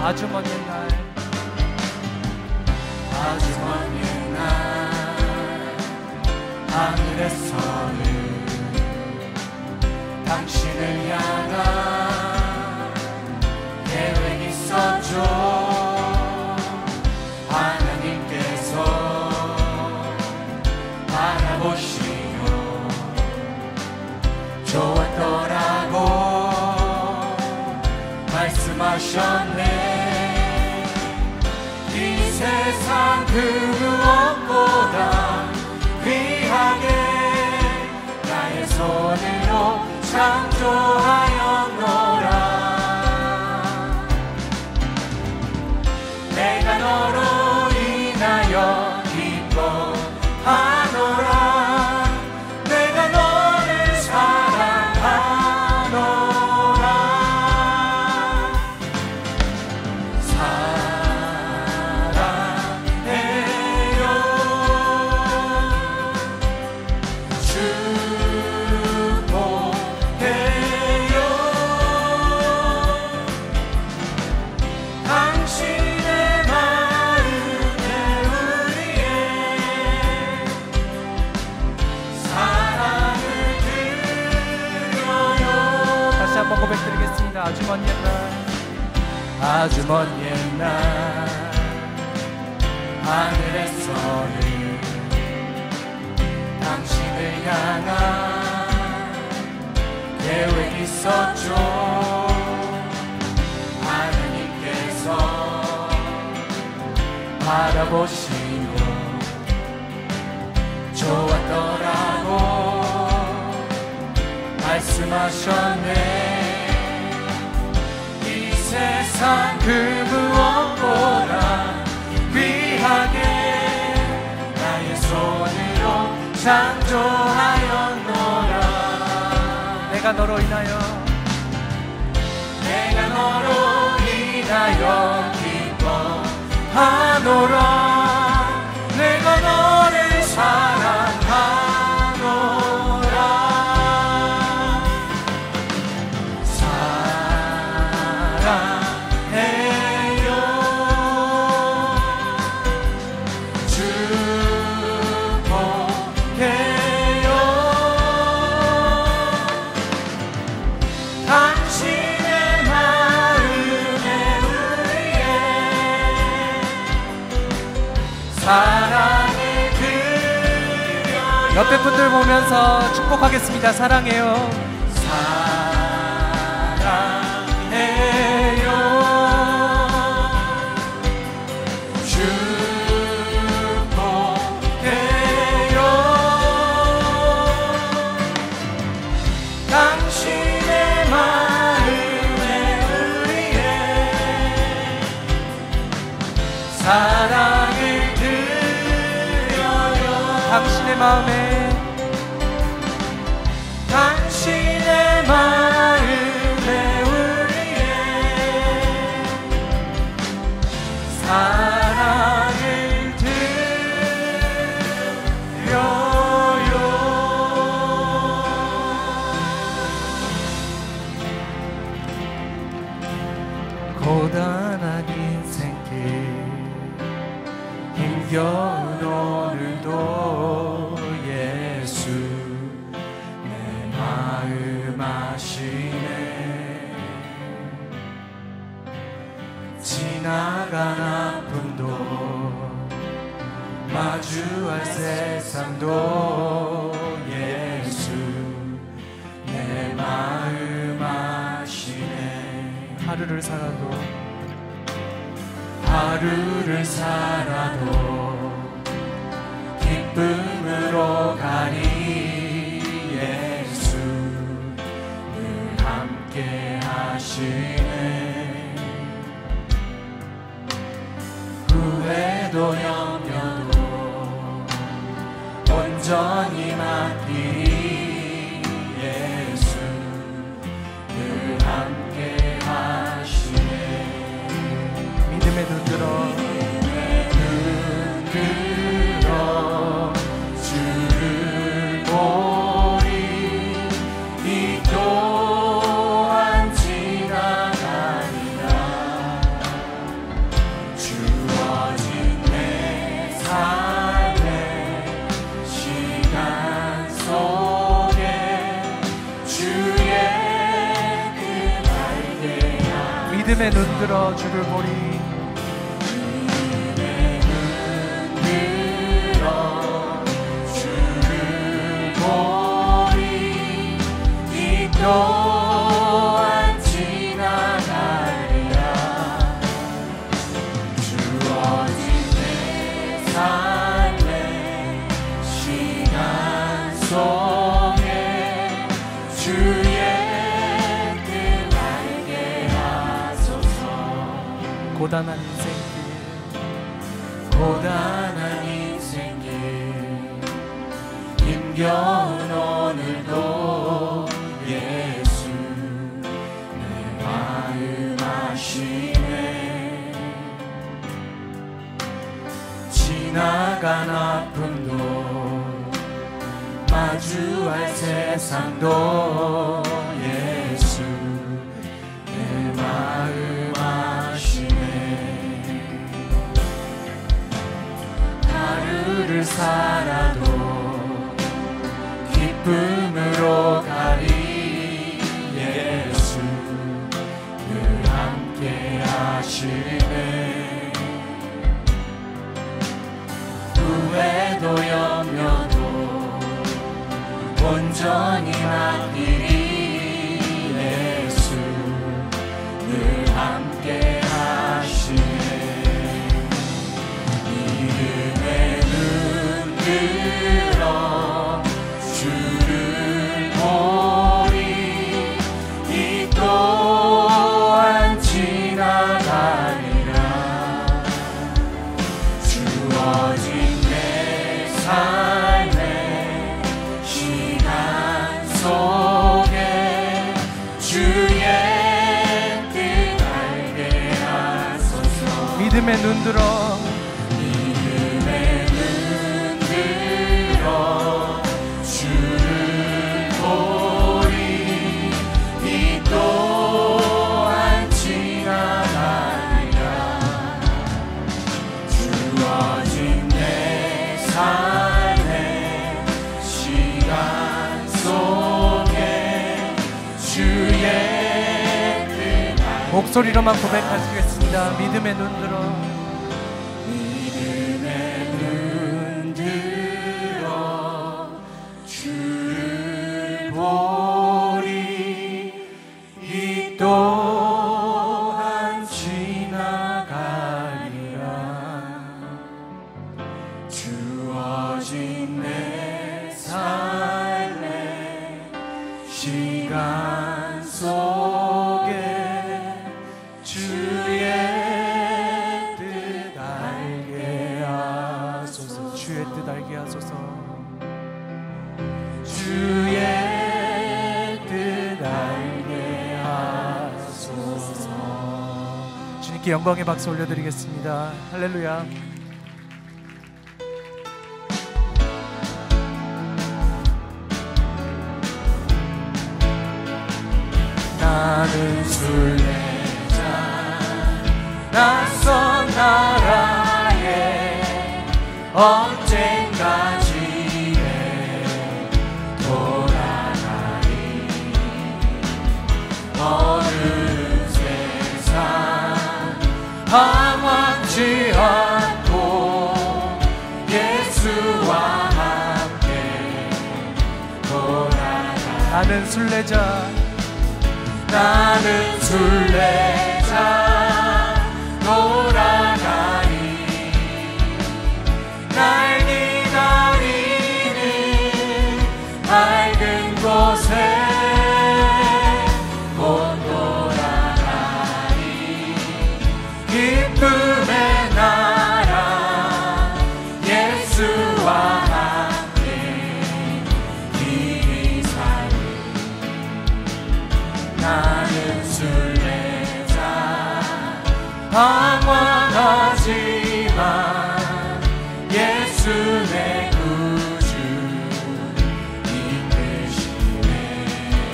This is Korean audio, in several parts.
아주 먼 옛날 아주 먼 옛날 하늘에서는 당신을 향한 계획이 있었죠. 하나님께서 바라보시며 좋았더라고 말씀하셨네. 이 세상 그 무엇보다 귀하게 나의 손으로 창조하였노라. 내가 너로 인하여 기뻐하노라. 내가 너를 사랑하노라. 사랑해요. 축복해요. 당신의 마음에 우리의 사랑을 드려요. 다시 한번 고백드리겠습니다. 아주 먼 옛날 아주 먼 옛날 하늘에서는 당신을 향한 계획이 있었죠. 하나님께서 바라보시고 좋았더라고 말씀하셨네. 이 세상 그 무엇보다 귀하게 나의 손으로 창조하였노라. 내가 너로 인하여 기뻐하노라. 내가 너를 사랑하노라. 사랑해요. 축복해요. 당신의 마음에 우리의 사랑을 드려요. 옆에 분들 보면서 축복하겠습니다. 사랑해요. 사랑해요. 축복해요. 당신의 마음에 우리의 사랑을 드려요. 당신의 마음에 당신의 마음에 우리의 사랑을 드려요. 고단한 인생길 힘겨운 오늘도 예수 내 마음 아시네. 지나간 아픔도 마주할 세상도 예수 내 마음 아시네. 하루를 살아도 기쁨으로 가니 예수 늘 함께 하시네. 후회도 염려도 온전히 맡기니 예수 늘 함께 하시네. 믿음의 눈 들어 주를 보리. 이 또한 지나가리라. 믿음의 눈 들어 주를 보리. 또한 지나가리라. 주어진 내 삶의 시간 속에 주의 뜻 알게 하소서. 고단한 인생길, 고단한 인생길, 힘겨운 오늘도 예수 내 마음 아시네. 지나간 아픔도 마주할 세상도 예수 내 마음 아시네. 하루를 살아도 기쁨으로 가리. 예수 늘 함께 하시네. 후회도 염려도 온전히 맡기리. 예수 늘 함께 하시네. 믿음의 눈 들어 주를 보리. 이 또한 지나가리라. 주어진 내 삶의 시간 속에 주의 뜻 알게 하소서. 믿음의 눈 들어 믿음의 눈 들어 주를 보리. 이 또한 지나가리라. 주어진 내 삶의 시간 속에 주의 뜻 목소리로만 고백하시겠습니다. 믿음의 눈 들어 믿음의 눈 들어 주를 보리. 이 또한 지나가리라. 주어진 내 삶의 시간 속에 주의 뜻 알게 하소서. 주의 뜻 알게 하소서. 주의 뜻 알게 하소서. 주님께 영광의 박수 올려드리겠습니다. 할렐루야. 나는 순례자 낯선 나라에 언젠가 집에 돌아가리. 어느 세상 방황치 않고 예수와 함께 돌아가리. 나는 순례자 나는 순례자 돌아가리. 날 기다리는 밝은 곳에 곧 돌아가리. 기쁨의 나라 예수와 함께 길이 살리. 나는 순례자 방황하지만 예수 내 구주 이끄시네.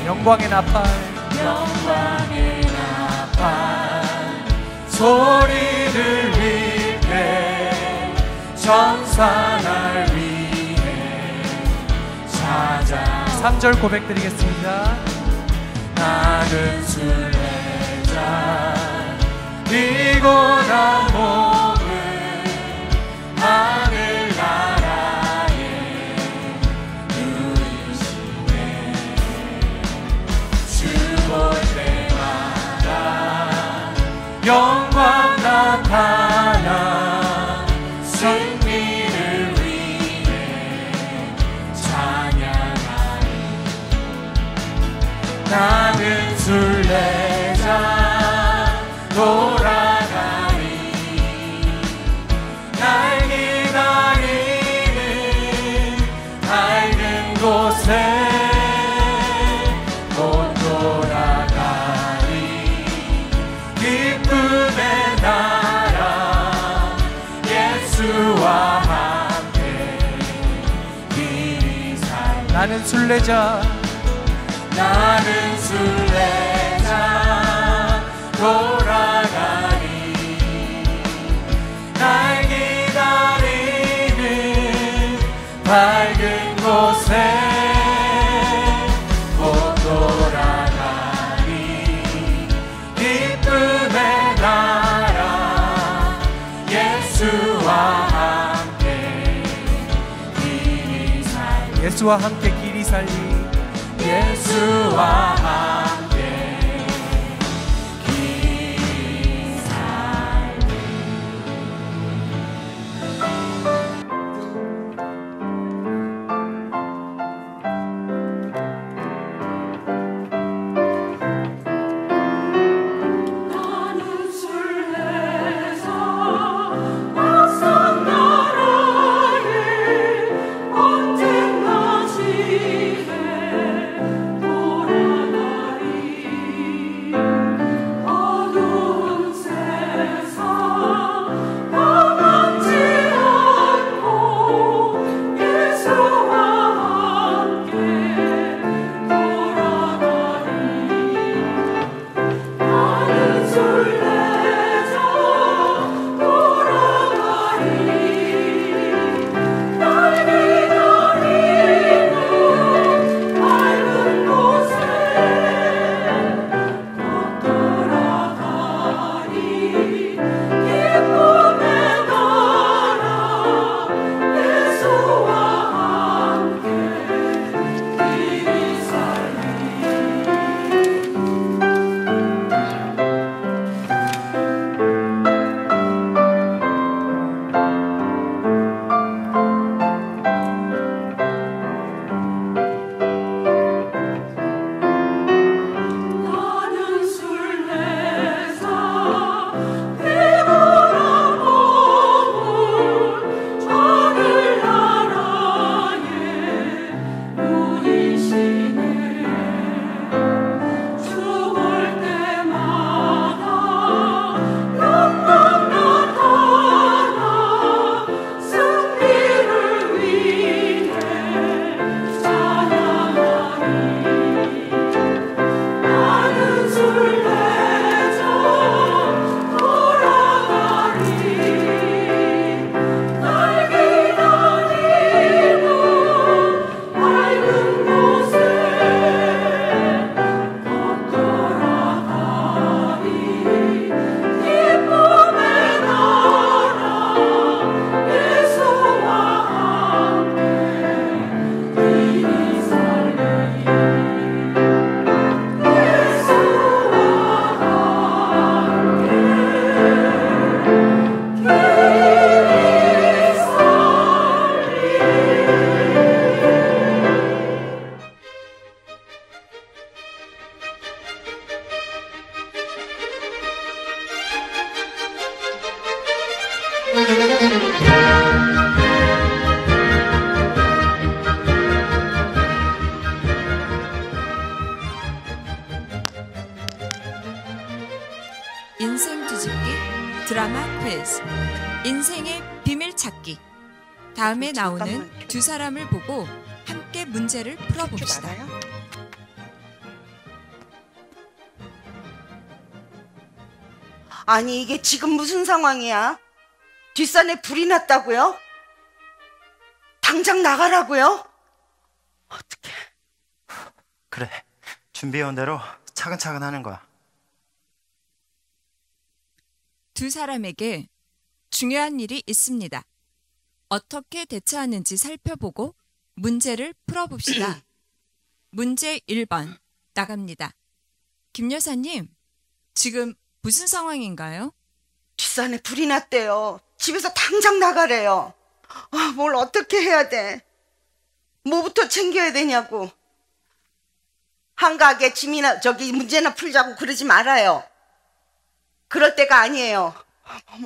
영광의 나팔 영광의 나팔 소리를 위해 전사 날 위해 찾아. 3절 고백드리겠습니다. 나는 순례자 피곤한 몸을 하늘나라에 누리시네. 주 볼 때마다 영광 나타나 승리를 위해 찬양하리. 나는 순례자 돌아가리. 날 기다리는 밝은 곳에 곧 돌아가리. 기쁨의 나라 예수와 함께 길이 살. 나는 순례자 나는 순례자 돌아가리. 날 기다리는 밝은 곳에 곧 돌아가리. 기쁨의 나라 예수와 함께 길이 살리. 예수와 함께 길이 살리. 예수와 함께 길이 살리. 나는 순례자 낯선 나라에 언젠가 집에 돌아가리. 어두운 세상 나가지 않고 예수와 함께 돌아가리. 나는 순례자 돌아가리. 날 기다리는 밝은 곳에 곧 돌아가리. 기쁨의 나라 예수와 함께 길이 살리. 나는 순례자 피곤한 몸을 하늘나라에 누리시네. 죽을 때마다 영광 나타나 승리를 위해 찬양하리. 나는 순례자 돌아가리. 날 기다리는 밝은 곳에 곧 돌아가리. 기쁨의 나라 예수와 함께 길이 살리. 인생 뒤집기 드라마 퀴즈 인생의 비밀 찾기. 다음에 나오는 두 사람을 보고 함께 문제를 풀어봅시다. 아니 이게 지금 무슨 상황이야? 뒷산에 불이 났다고요? 당장 나가라고요? 어떡해. 그래, 준비해온 대로 차근차근 하는 거야. 두 사람에게 중요한 일이 있습니다. 어떻게 대처하는지 살펴보고 문제를 풀어봅시다. 문제 1번 나갑니다. 김 여사님, 지금 무슨 상황인가요? 뒷산에 불이 났대요. 집에서 당장 나가래요. 뭘 어떻게 해야 돼? 뭐부터 챙겨야 되냐고. 한가하게 짐이나 문제나 풀자고 그러지 말아요. 그럴 때가 아니에요.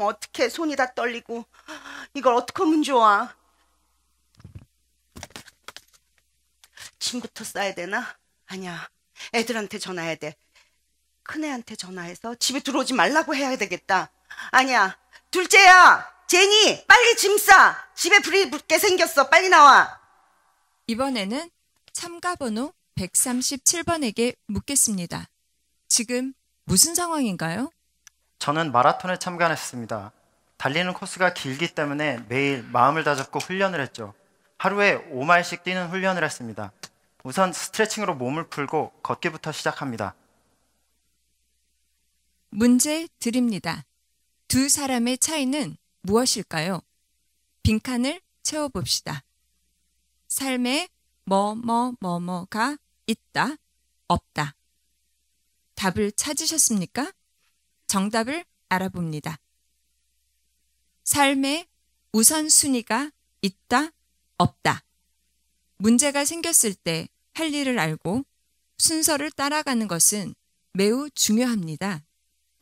어떻게 손이 다 떨리고 이걸 어떻게 하면 좋아? 짐부터 싸야 되나? 아니야. 애들한테 전화해야 돼. 큰애한테 전화해서 집에 들어오지 말라고 해야 되겠다. 아니야. 둘째야, 제니, 빨리 짐 싸. 집에 불이 붙게 생겼어. 빨리 나와. 이번에는 참가번호 137번에게 묻겠습니다. 지금 무슨 상황인가요? 저는 마라톤에 참가했습니다. 달리는 코스가 길기 때문에 매일 마음을 다잡고 훈련을 했죠. 하루에 5마일씩 뛰는 훈련을 했습니다. 우선 스트레칭으로 몸을 풀고 걷기부터 시작합니다. 문제 드립니다. 두 사람의 차이는 무엇일까요? 빈칸을 채워봅시다. 삶에 뭐뭐뭐뭐가 있다, 없다. 답을 찾으셨습니까? 정답을 알아봅니다. 삶에 우선순위가 있다, 없다. 문제가 생겼을 때 할 일을 알고 순서를 따라가는 것은 매우 중요합니다.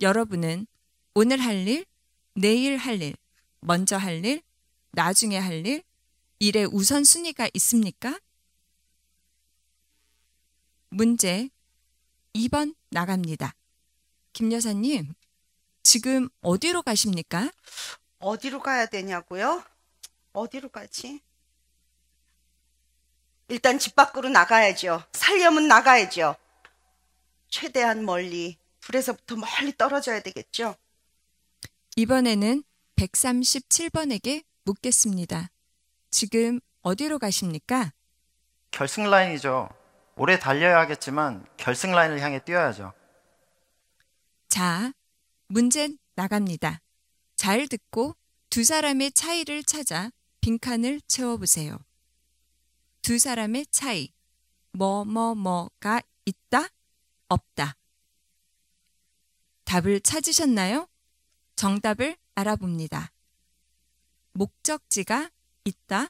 여러분은 오늘 할 일, 내일 할 일, 먼저 할 일, 나중에 할 일, 일의 우선순위가 있습니까? 문제 2번 나갑니다. 김 여사님, 지금 어디로 가십니까? 어디로 가야 되냐고요? 어디로 가지? 일단 집 밖으로 나가야죠. 살려면 나가야죠. 최대한 멀리, 불에서부터 멀리 떨어져야 되겠죠? 이번에는 137번에게 묻겠습니다. 지금 어디로 가십니까? 결승 라인이죠. 오래 달려야 하겠지만 결승 라인을 향해 뛰어야죠. 자, 문제 나갑니다. 잘 듣고 두 사람의 차이를 찾아 빈칸을 채워보세요. 두 사람의 차이, 뭐가 있다, 없다. 답을 찾으셨나요? 정답을 알아봅니다. 목적지가 있다,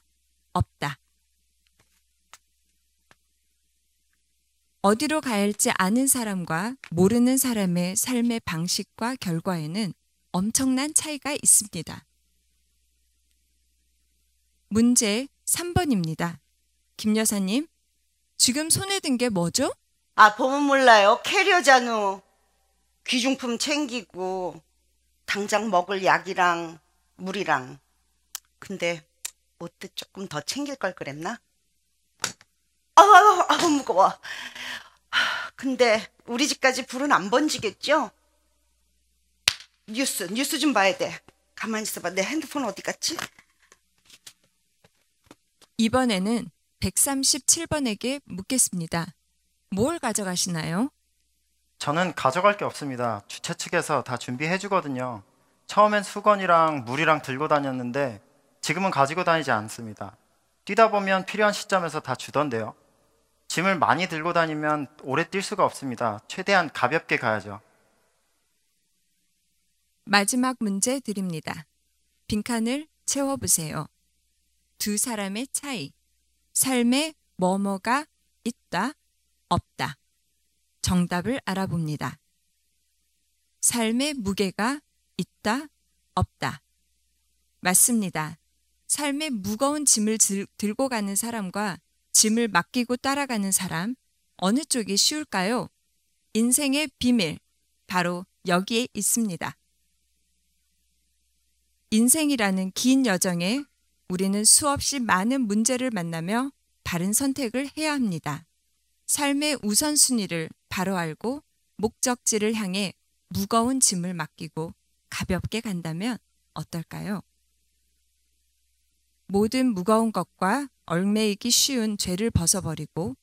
없다. 어디로 가야 할지 아는 사람과 모르는 사람의 삶의 방식과 결과에는 엄청난 차이가 있습니다. 문제 3번입니다. 김 여사님, 지금 손에 든 게 뭐죠? 보면 몰라요. 캐리어잖아. 귀중품 챙기고 당장 먹을 약이랑 물이랑. 근데 못돼 조금 더 챙길 걸 그랬나? 무거워. 근데 우리 집까지 불은 안 번지겠죠? 뉴스 좀 봐야 돼. 가만히 있어봐. 내 핸드폰 어디 갔지? 이번에는 137번에게 묻겠습니다. 뭘 가져가시나요? 저는 가져갈 게 없습니다. 주최 측에서 다 준비해 주거든요. 처음엔 수건이랑 물이랑 들고 다녔는데 지금은 가지고 다니지 않습니다. 뛰다 보면 필요한 시점에서 다 주던데요. 짐을 많이 들고 다니면 오래 뛸 수가 없습니다. 최대한 가볍게 가야죠. 마지막 문제 드립니다. 빈칸을 채워보세요. 두 사람의 차이, 삶에 뭐가 있다, 없다. 정답을 알아봅니다. 삶의 무게가 있다, 없다. 맞습니다. 삶의 무거운 짐을 들고 가는 사람과 짐을 맡기고 따라가는 사람, 어느 쪽이 쉬울까요? 인생의 비밀, 바로 여기에 있습니다. 인생이라는 긴 여정에 우리는 수없이 많은 문제를 만나며 바른 선택을 해야 합니다. 삶의 우선순위를 바로 알고 목적지를 향해 무거운 짐을 맡기고 가볍게 간다면 어떨까요? 모든 무거운 것과 얽매이기 쉬운 죄를 벗어버리고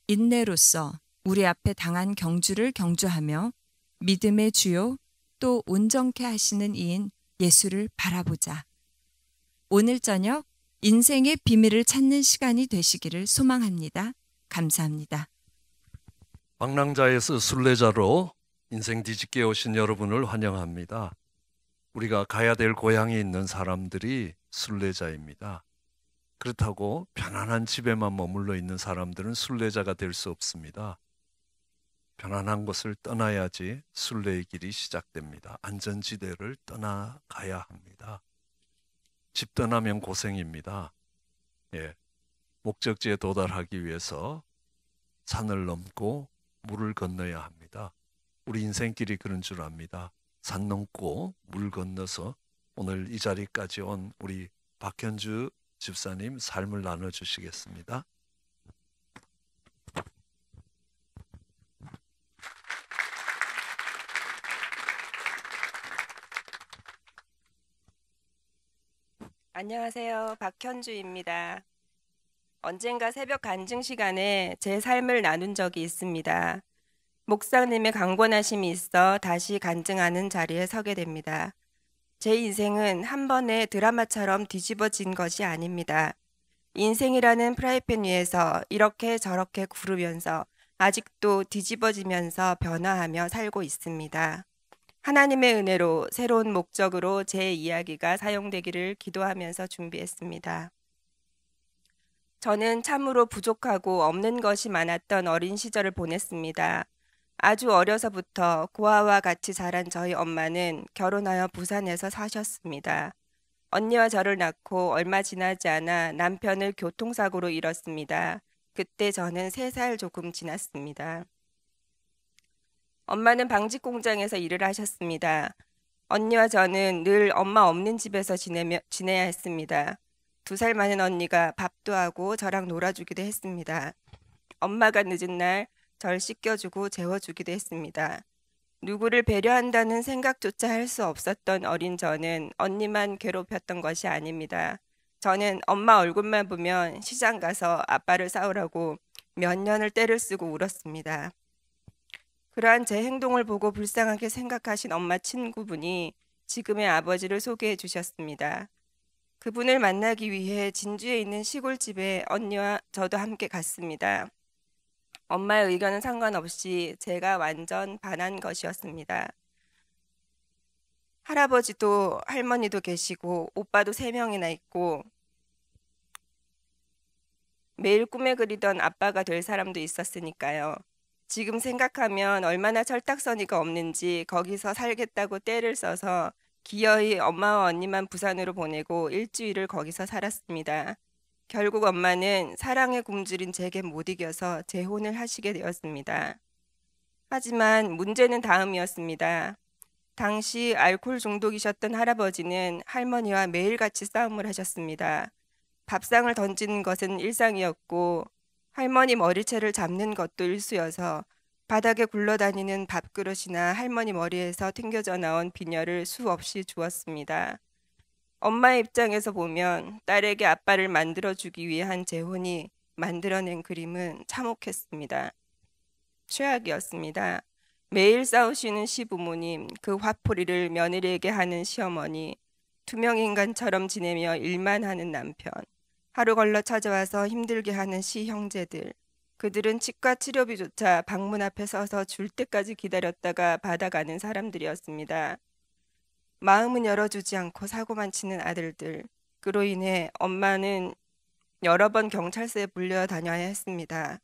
인내로써 우리 앞에 당한 경주를 경주하며 믿음의 주요 또 온전케 하시는 이인 예수를 바라보자. 오늘 저녁 인생의 비밀을 찾는 시간이 되시기를 소망합니다. 감사합니다. 방랑자에서 순례자로 인생 뒤집게 오신 여러분을 환영합니다. 우리가 가야 될 고향에 있는 사람들이 순례자입니다. 그렇다고 편안한 집에만 머물러 있는 사람들은 순례자가 될 수 없습니다. 편안한 곳을 떠나야지 순례의 길이 시작됩니다. 안전지대를 떠나가야 합니다. 집 떠나면 고생입니다. 목적지에 도달하기 위해서 산을 넘고 물을 건너야 합니다. 우리 인생길이 그런 줄 압니다. 산 넘고 물 건너서 오늘 이 자리까지 온 우리 박현주 집사님 삶을 나눠주시겠습니다. 안녕하세요. 박현주입니다. 언젠가 새벽 간증 시간에 제 삶을 나눈 적이 있습니다. 목사님의 강권하심이 있어 다시 간증하는 자리에 서게 됩니다. 제 인생은 한 번의 드라마처럼 뒤집어진 것이 아닙니다. 인생이라는 프라이팬 위에서 이렇게 저렇게 구르면서 아직도 뒤집어지면서 변화하며 살고 있습니다. 하나님의 은혜로 새로운 목적으로 제 이야기가 사용되기를 기도하면서 준비했습니다. 저는 참으로 부족하고 없는 것이 많았던 어린 시절을 보냈습니다. 아주 어려서부터 고아와 같이 자란 저희 엄마는 결혼하여 부산에서 사셨습니다. 언니와 저를 낳고 얼마 지나지 않아 남편을 교통사고로 잃었습니다. 그때 저는 3살 조금 지났습니다. 엄마는 방직 공장에서 일을 하셨습니다. 언니와 저는 늘 엄마 없는 집에서 지내야 했습니다. 2살 많은 언니가 밥도 하고 저랑 놀아주기도 했습니다. 엄마가 늦은 날 절 씻겨주고 재워주기도 했습니다. 누구를 배려한다는 생각조차 할 수 없었던 어린 저는 언니만 괴롭혔던 것이 아닙니다. 저는 엄마 얼굴만 보면 시장 가서 아빠를 싸우라고 몇 년을 떼를 쓰고 울었습니다. 그러한 제 행동을 보고 불쌍하게 생각하신 엄마 친구분이 지금의 아버지를 소개해 주셨습니다. 그분을 만나기 위해 진주에 있는 시골집에 언니와 저도 함께 갔습니다. 엄마의 의견은 상관없이 제가 완전 반한 것이었습니다. 할아버지도 할머니도 계시고 오빠도 3명이나 있고 매일 꿈에 그리던 아빠가 될 사람도 있었으니까요. 지금 생각하면 얼마나 철딱서니가 없는지 거기서 살겠다고 떼를 써서 기어이 엄마와 언니만 부산으로 보내고 일주일을 거기서 살았습니다. 결국 엄마는 사랑에 굶주린 제게 못 이겨서 재혼을 하시게 되었습니다. 하지만 문제는 다음이었습니다. 당시 알코올 중독이셨던 할아버지는 할머니와 매일같이 싸움을 하셨습니다. 밥상을 던지는 것은 일상이었고 할머니 머리채를 잡는 것도 일수여서 바닥에 굴러다니는 밥그릇이나 할머니 머리에서 튕겨져 나온 빈혈을 수없이 주었습니다. 엄마의 입장에서 보면 딸에게 아빠를 만들어주기 위한 재혼이 만들어낸 그림은 참혹했습니다. 최악이었습니다. 매일 싸우시는 시부모님, 그 화풀이를 며느리에게 하는 시어머니, 투명인간처럼 지내며 일만 하는 남편, 하루 걸러 찾아와서 힘들게 하는 시형제들, 그들은 치과 치료비조차 방문 앞에 서서 줄 때까지 기다렸다가 받아가는 사람들이었습니다. 마음은 열어주지 않고 사고만 치는 아들들. 그로 인해 엄마는 여러 번 경찰서에 불려다녀야 했습니다.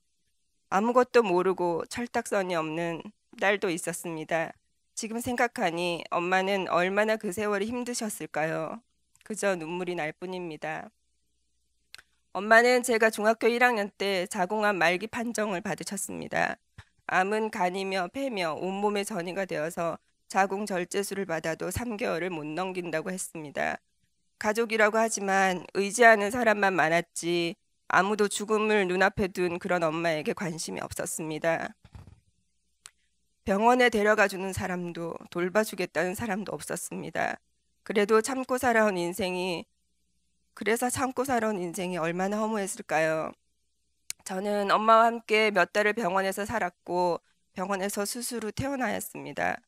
아무것도 모르고 철딱서니 없는 딸도 있었습니다. 지금 생각하니 엄마는 얼마나 그 세월이 힘드셨을까요? 그저 눈물이 날 뿐입니다. 엄마는 제가 중학교 1학년 때 자궁암 말기 판정을 받으셨습니다. 암은 간이며 폐며 온몸에 전이가 되어서 자궁 절제술을 받아도 3개월을 못 넘긴다고 했습니다. 가족이라고 하지만 의지하는 사람만 많았지 아무도 죽음을 눈앞에 둔 그런 엄마에게 관심이 없었습니다. 병원에 데려가 주는 사람도 돌봐주겠다는 사람도 없었습니다. 그래서 참고 살아온 인생이 얼마나 허무했을까요? 저는 엄마와 함께 몇 달을 병원에서 살았고 병원에서 수술 후 퇴원하였습니다.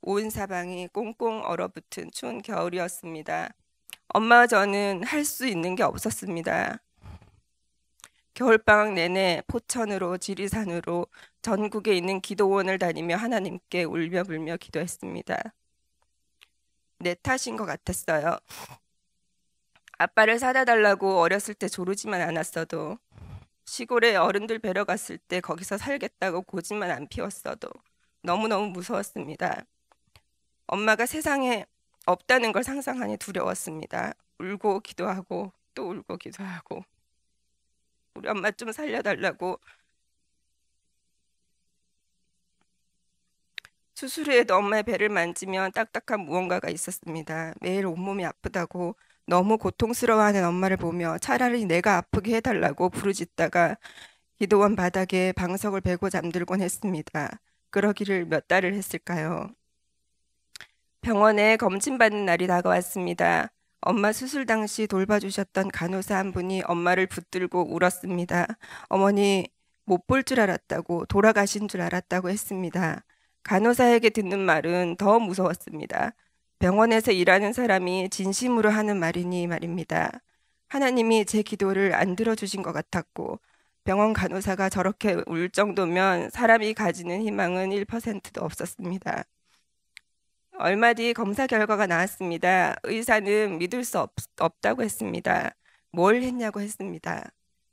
온 사방이 꽁꽁 얼어붙은 추운 겨울이었습니다. 엄마와 저는 할 수 있는 게 없었습니다. 겨울방학 내내 포천으로 지리산으로 전국에 있는 기도원을 다니며 하나님께 울며 불며 기도했습니다. 내 탓인 것 같았어요. 아빠를 사다 달라고 어렸을 때 조르지만 않았어도, 시골에 어른들 뵈러 갔을 때 거기서 살겠다고 고집만 안 피웠어도 너무너무 무서웠습니다. 엄마가 세상에 없다는 걸 상상하니 두려웠습니다. 울고 기도하고 또 울고 기도하고 우리 엄마 좀 살려달라고. 수술후에도 엄마의 배를 만지면 딱딱한 무언가가 있었습니다. 매일 온몸이 아프다고 너무 고통스러워하는 엄마를 보며 차라리 내가 아프게 해달라고 부르짖다가 기도원 바닥에 방석을 베고 잠들곤 했습니다. 그러기를 몇 달을 했을까요? 병원에 검진받는 날이 다가왔습니다. 엄마 수술 당시 돌봐주셨던 간호사 한 분이 엄마를 붙들고 울었습니다. 어머니 못 볼 줄 알았다고, 돌아가신 줄 알았다고 했습니다. 간호사에게 듣는 말은 더 무서웠습니다. 병원에서 일하는 사람이 진심으로 하는 말이니 말입니다. 하나님이 제 기도를 안 들어주신 것 같았고, 병원 간호사가 저렇게 울 정도면 사람이 가지는 희망은 1%도 없었습니다. 얼마 뒤 검사 결과가 나왔습니다. 의사는 믿을 수 없다고 했습니다. 뭘 했냐고 했습니다.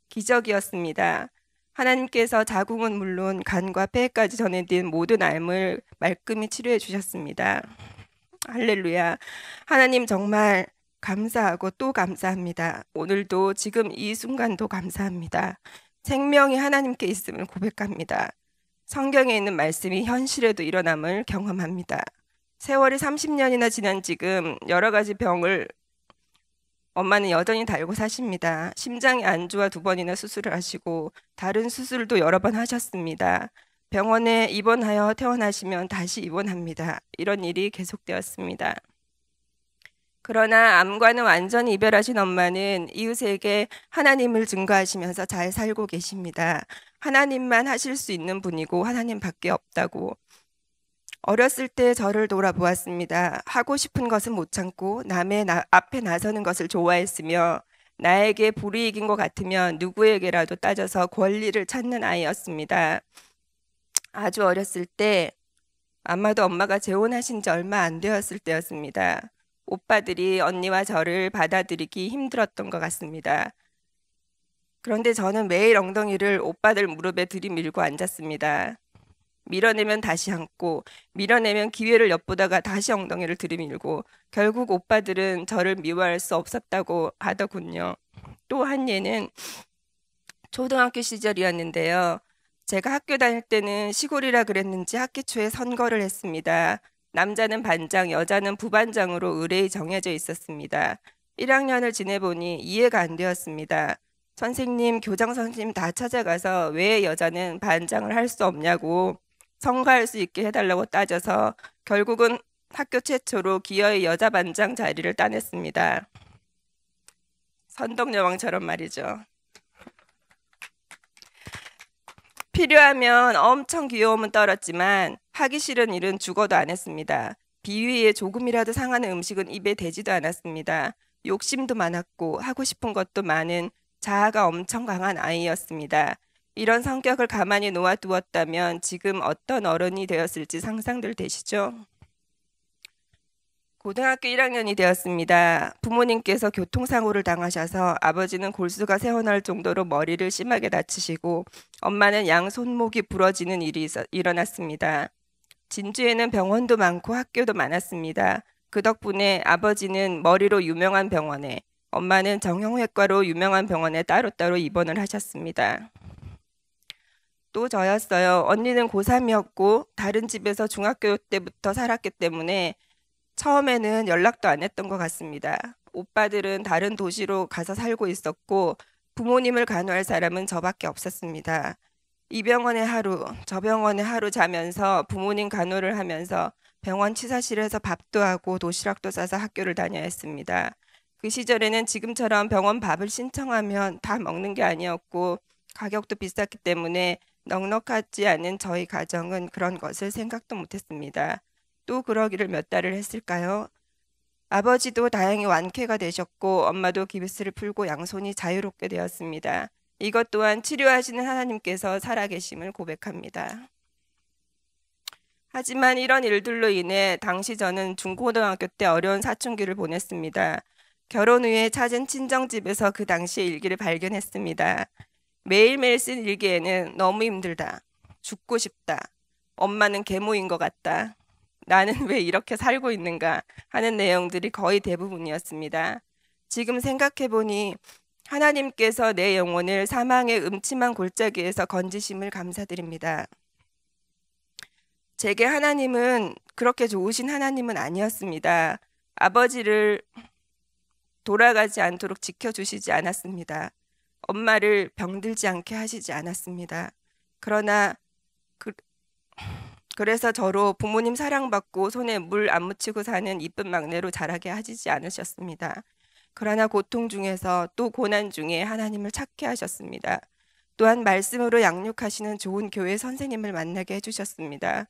기적이었습니다. 하나님께서 자궁은 물론 간과 폐까지 전해진 모든 암을 말끔히 치료해 주셨습니다. 할렐루야. 하나님 정말 감사하고 또 감사합니다. 오늘도 지금 이 순간도 감사합니다. 생명이 하나님께 있음을 고백합니다. 성경에 있는 말씀이 현실에도 일어남을 경험합니다. 세월이 30년이나 지난 지금 여러 가지 병을 엄마는 여전히 달고 사십니다. 심장이 안 좋아 2번이나 수술을 하시고 다른 수술도 여러 번 하셨습니다. 병원에 입원하여 퇴원하시면 다시 입원합니다. 이런 일이 계속되었습니다. 그러나 암과는 완전히 이별하신 엄마는 이웃에게 하나님을 증거하시면서 잘 살고 계십니다. 하나님만 하실 수 있는 분이고 하나님밖에 없다고. 어렸을 때 저를 돌아보았습니다. 하고 싶은 것은 못 참고 남의 앞에 나서는 것을 좋아했으며 나에게 불이익인 것 같으면 누구에게라도 따져서 권리를 찾는 아이였습니다. 아주 어렸을 때, 아마도 엄마가 재혼하신 지 얼마 안 되었을 때였습니다. 오빠들이 언니와 저를 받아들이기 힘들었던 것 같습니다. 그런데 저는 매일 엉덩이를 오빠들 무릎에 들이밀고 앉았습니다. 밀어내면 다시 앉고, 밀어내면 기회를 엿보다가 다시 엉덩이를 들이밀고, 결국 오빠들은 저를 미워할 수 없었다고 하더군요. 또 한 예는 초등학교 시절이었는데요. 제가 학교 다닐 때는 시골이라 그랬는지 학기 초에 선거를 했습니다. 남자는 반장, 여자는 부반장으로 의뢰이 정해져 있었습니다. 1학년을 지내보니 이해가 안 되었습니다. 선생님, 교장 선생님 다 찾아가서 왜 여자는 반장을 할 수 없냐고 선거할 수 있게 해달라고 따져서 결국은 학교 최초로 기어이 여자 반장 자리를 따냈습니다. 선덕여왕처럼 말이죠. 필요하면 엄청 귀여움은 떨었지만 하기 싫은 일은 죽어도 안 했습니다. 비위에 조금이라도 상하는 음식은 입에 대지도 않았습니다. 욕심도 많았고 하고 싶은 것도 많은 자아가 엄청 강한 아이였습니다. 이런 성격을 가만히 놓아두었다면 지금 어떤 어른이 되었을지 상상들 되시죠? 고등학교 1학년이 되었습니다. 부모님께서 교통사고를 당하셔서 아버지는 골수가 새어나올 정도로 머리를 심하게 다치시고 엄마는 양 손목이 부러지는 일이 일어났습니다. 진주에는 병원도 많고 학교도 많았습니다. 그 덕분에 아버지는 머리로 유명한 병원에, 엄마는 정형외과로 유명한 병원에 따로따로 입원을 하셨습니다. 또 저였어요. 언니는 고3이었고 다른 집에서 중학교 때부터 살았기 때문에 처음에는 연락도 안 했던 것 같습니다. 오빠들은 다른 도시로 가서 살고 있었고 부모님을 간호할 사람은 저밖에 없었습니다. 이 병원에 하루, 저 병원에 하루 자면서 부모님 간호를 하면서 병원 치사실에서 밥도 하고 도시락도 싸서 학교를 다녀야 했습니다. 그 시절에는 지금처럼 병원 밥을 신청하면 다 먹는 게 아니었고 가격도 비쌌기 때문에 넉넉하지 않은 저희 가정은 그런 것을 생각도 못했습니다. 또 그러기를 몇 달을 했을까요? 아버지도 다행히 완쾌가 되셨고 엄마도 기브스를 풀고 양손이 자유롭게 되었습니다. 이것 또한 치료하시는 하나님께서 살아계심을 고백합니다. 하지만 이런 일들로 인해 당시 저는 중고등학교 때 어려운 사춘기를 보냈습니다. 결혼 후에 찾은 친정집에서 그 당시의 일기를 발견했습니다. 매일매일 쓴 일기에는 너무 힘들다, 죽고 싶다, 엄마는 계모인 것 같다, 나는 왜 이렇게 살고 있는가 하는 내용들이 거의 대부분이었습니다. 지금 생각해보니 하나님께서 내 영혼을 사망의 음침한 골짜기에서 건지심을 감사드립니다. 제게 하나님은 그렇게 좋으신 하나님은 아니었습니다. 아버지를 돌아가지 않도록 지켜주시지 않았습니다. 엄마를 병들지 않게 하시지 않았습니다. 그래서 저로 부모님 사랑받고 손에 물 안 묻히고 사는 이쁜 막내로 자라게 하시지 않으셨습니다. 그러나 고통 중에서 또 고난 중에 하나님을 찾게 하셨습니다. 또한 말씀으로 양육하시는 좋은 교회 선생님을 만나게 해주셨습니다.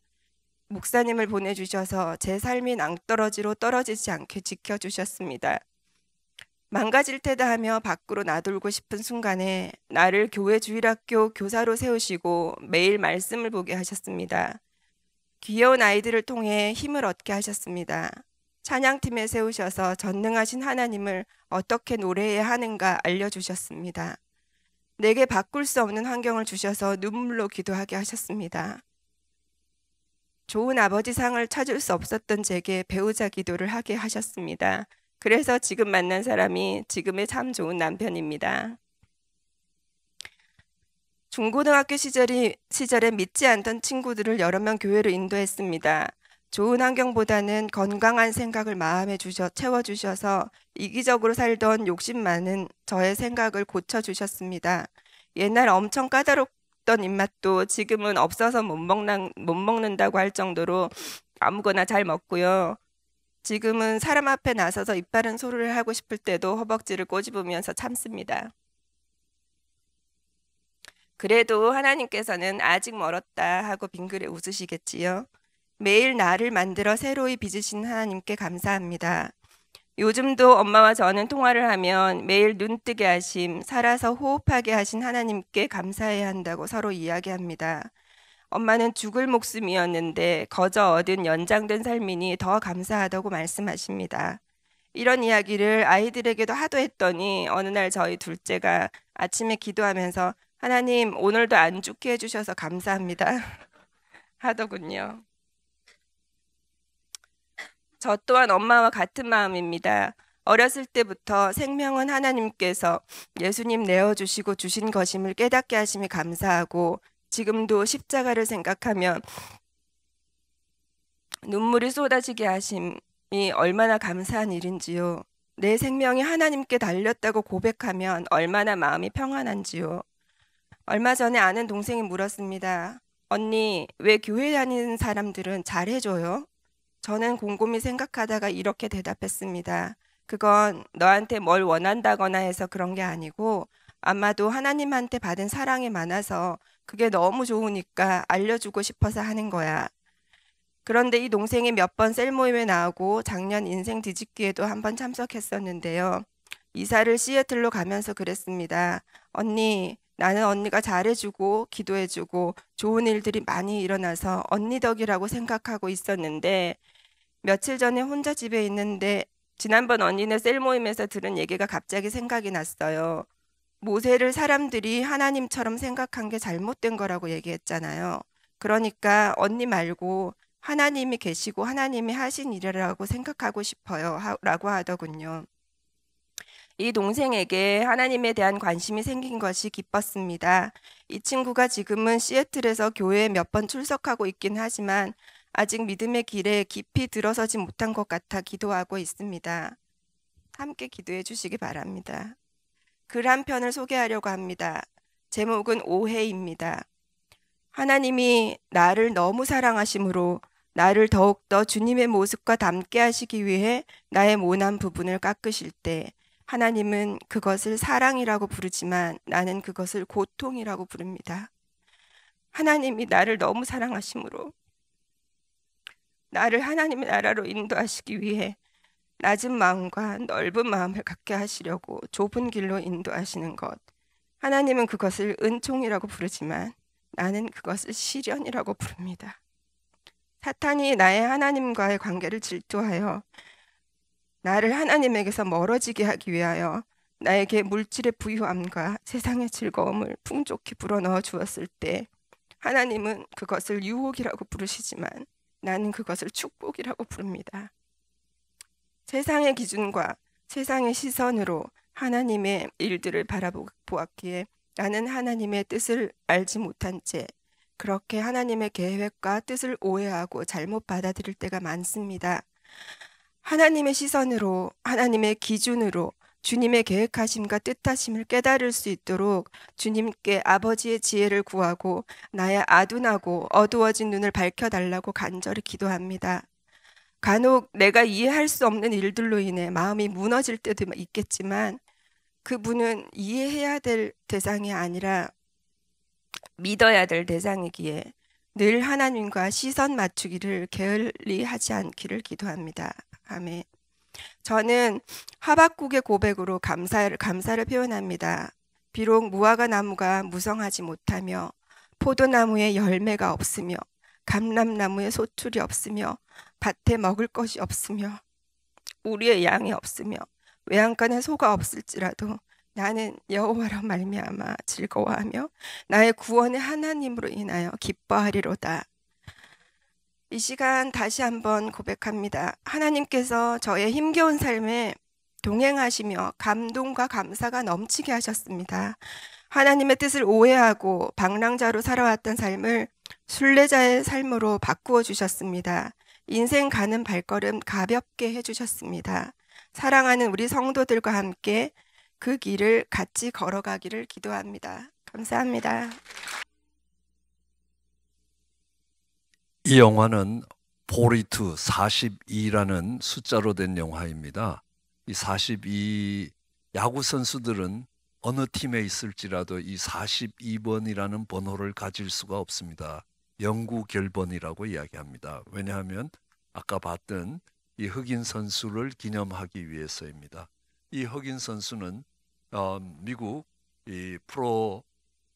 목사님을 보내주셔서 제 삶이 낭떠러지로 떨어지지 않게 지켜주셨습니다. 망가질 테다 하며 밖으로 나돌고 싶은 순간에 나를 교회 주일학교 교사로 세우시고 매일 말씀을 보게 하셨습니다. 귀여운 아이들을 통해 힘을 얻게 하셨습니다. 찬양팀에 세우셔서 전능하신 하나님을 어떻게 노래해야 하는가 알려주셨습니다. 내게 바꿀 수 없는 환경을 주셔서 눈물로 기도하게 하셨습니다. 좋은 아버지 상을 찾을 수 없었던 제게 배우자 기도를 하게 하셨습니다. 그래서 지금 만난 사람이 지금의 참 좋은 남편입니다. 중고등학교 시절에 믿지 않던 친구들을 여러 명 교회로 인도했습니다. 좋은 환경보다는 건강한 생각을 마음에 채워주셔서 이기적으로 살던 욕심 많은 저의 생각을 고쳐주셨습니다. 옛날 엄청 까다롭던 입맛도 지금은 없어서 못 먹는다고 할 정도로 아무거나 잘 먹고요. 지금은 사람 앞에 나서서 입바른 소리를 하고 싶을 때도 허벅지를 꼬집으면서 참습니다. 그래도 하나님께서는 아직 멀었다 하고 빙그레 웃으시겠지요. 매일 나를 만들어 새로이 빚으신 하나님께 감사합니다. 요즘도 엄마와 저는 통화를 하면 매일 눈뜨게 하심, 살아서 호흡하게 하신 하나님께 감사해야 한다고 서로 이야기합니다. 엄마는 죽을 목숨이었는데 거저 얻은 연장된 삶이니 더 감사하다고 말씀하십니다. 이런 이야기를 아이들에게도 하도 했더니 어느 날 저희 둘째가 아침에 기도하면서 하나님 오늘도 안 죽게 해주셔서 감사합니다 하더군요. 저 또한 엄마와 같은 마음입니다. 어렸을 때부터 생명은 하나님께서 예수님 내어주시고 주신 것임을 깨닫게 하심이 감사하고 지금도 십자가를 생각하면 눈물이 쏟아지게 하심이 얼마나 감사한 일인지요. 내 생명이 하나님께 달렸다고 고백하면 얼마나 마음이 평안한지요. 얼마 전에 아는 동생이 물었습니다. 언니, 왜 교회 다니는 사람들은 잘해줘요? 저는 곰곰이 생각하다가 이렇게 대답했습니다. 그건 너한테 뭘 원한다거나 해서 그런 게 아니고 아마도 하나님한테 받은 사랑이 많아서 그게 너무 좋으니까 알려주고 싶어서 하는 거야. 그런데 이 동생이 몇 번 셀 모임에 나오고 작년 인생 뒤집기에도 한번 참석했었는데요. 이사를 시애틀로 가면서 그랬습니다. 언니, 나는 언니가 잘해주고 기도해주고 좋은 일들이 많이 일어나서 언니 덕이라고 생각하고 있었는데 며칠 전에 혼자 집에 있는데 지난번 언니네 셀 모임에서 들은 얘기가 갑자기 생각이 났어요. 모세를 사람들이 하나님처럼 생각한 게 잘못된 거라고 얘기했잖아요. 그러니까 언니 말고 하나님이 계시고 하나님이 하신 일이라고 생각하고 싶어요 라고 하더군요. 이 동생에게 하나님에 대한 관심이 생긴 것이 기뻤습니다. 이 친구가 지금은 시애틀에서 교회에 몇 번 출석하고 있긴 하지만 아직 믿음의 길에 깊이 들어서지 못한 것 같아 기도하고 있습니다. 함께 기도해 주시기 바랍니다. 글 한 편을 소개하려고 합니다. 제목은 오해입니다. 하나님이 나를 너무 사랑하심으로 나를 더욱더 주님의 모습과 닮게 하시기 위해 나의 모난 부분을 깎으실 때 하나님은 그것을 사랑이라고 부르지만 나는 그것을 고통이라고 부릅니다. 하나님이 나를 너무 사랑하심으로 나를 하나님의 나라로 인도하시기 위해 낮은 마음과 넓은 마음을 갖게 하시려고 좁은 길로 인도하시는 것. 하나님은 그것을 은총이라고 부르지만 나는 그것을 시련이라고 부릅니다. 사탄이 나의 하나님과의 관계를 질투하여 나를 하나님에게서 멀어지게 하기 위하여 나에게 물질의 부유함과 세상의 즐거움을 풍족히 불어넣어 주었을 때 하나님은 그것을 유혹이라고 부르시지만 나는 그것을 축복이라고 부릅니다. 세상의 기준과 세상의 시선으로 하나님의 일들을 바라보았기에 나는 하나님의 뜻을 알지 못한 채 그렇게 하나님의 계획과 뜻을 오해하고 잘못 받아들일 때가 많습니다. 하나님의 시선으로, 하나님의 기준으로 주님의 계획하심과 뜻하심을 깨달을 수 있도록 주님께 아버지의 지혜를 구하고 나의 아둔하고 어두워진 눈을 밝혀달라고 간절히 기도합니다. 간혹 내가 이해할 수 없는 일들로 인해 마음이 무너질 때도 있겠지만 그분은 이해해야 될 대상이 아니라 믿어야 될 대상이기에 늘 하나님과 시선 맞추기를 게을리하지 않기를 기도합니다. 아멘. 저는 하박국의 고백으로 감사를 표현합니다. 비록 무화과 나무가 무성하지 못하며 포도나무에 열매가 없으며 감람나무에 소출이 없으며 밭에 먹을 것이 없으며 우리의 양이 없으며 외양간에 소가 없을지라도 나는 여호와로 말미암아 즐거워하며 나의 구원의 하나님으로 인하여 기뻐하리로다. 이 시간 다시 한번 고백합니다. 하나님께서 저의 힘겨운 삶에 동행하시며 감동과 감사가 넘치게 하셨습니다. 하나님의 뜻을 오해하고 방랑자로 살아왔던 삶을 순례자의 삶으로 바꾸어 주셨습니다. 인생 가는 발걸음 가볍게 해주셨습니다. 사랑하는 우리 성도들과 함께 그 길을 같이 걸어가기를 기도합니다. 감사합니다. 이 영화는 42, 42라는 숫자로 된 영화입니다. 이 42 야구 선수들은 어느 팀에 있을지라도 이 42번이라는 번호를 가질 수가 없습니다. 영구 결번이라고 이야기합니다. 왜냐하면 아까 봤던 이 흑인 선수를 기념하기 위해서입니다. 이 흑인 선수는 미국 이 프로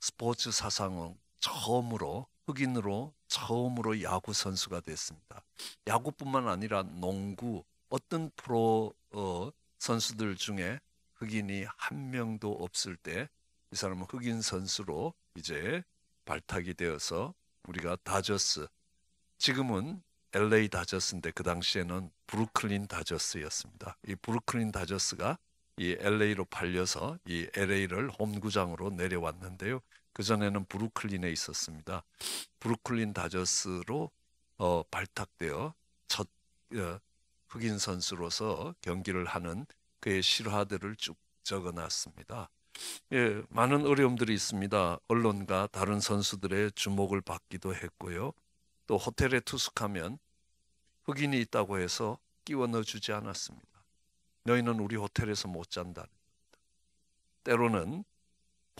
스포츠 사상 처음으로 흑인으로 처음으로 야구 선수가 됐습니다. 야구뿐만 아니라 농구 어떤 프로 선수들 중에 흑인이 한 명도 없을 때 이 사람은 흑인 선수로 이제 발탁이 되어서 우리가 다저스, 지금은 LA 다저스인데 그 당시에는 브루클린 다저스였습니다. 이 브루클린 다저스가 이 LA로 팔려서 이 LA를 홈구장으로 내려왔는데요. 그전에는 브루클린에 있었습니다. 브루클린 다저스로 발탁되어 첫 흑인 선수로서 경기를 하는 그의 실화들을 쭉 적어놨습니다. 예, 많은 어려움들이 있습니다. 언론과 다른 선수들의 주목을 받기도 했고요. 또 호텔에 투숙하면 흑인이 있다고 해서 끼워 넣어주지 않았습니다. 너희는 우리 호텔에서 못 잔다. 때로는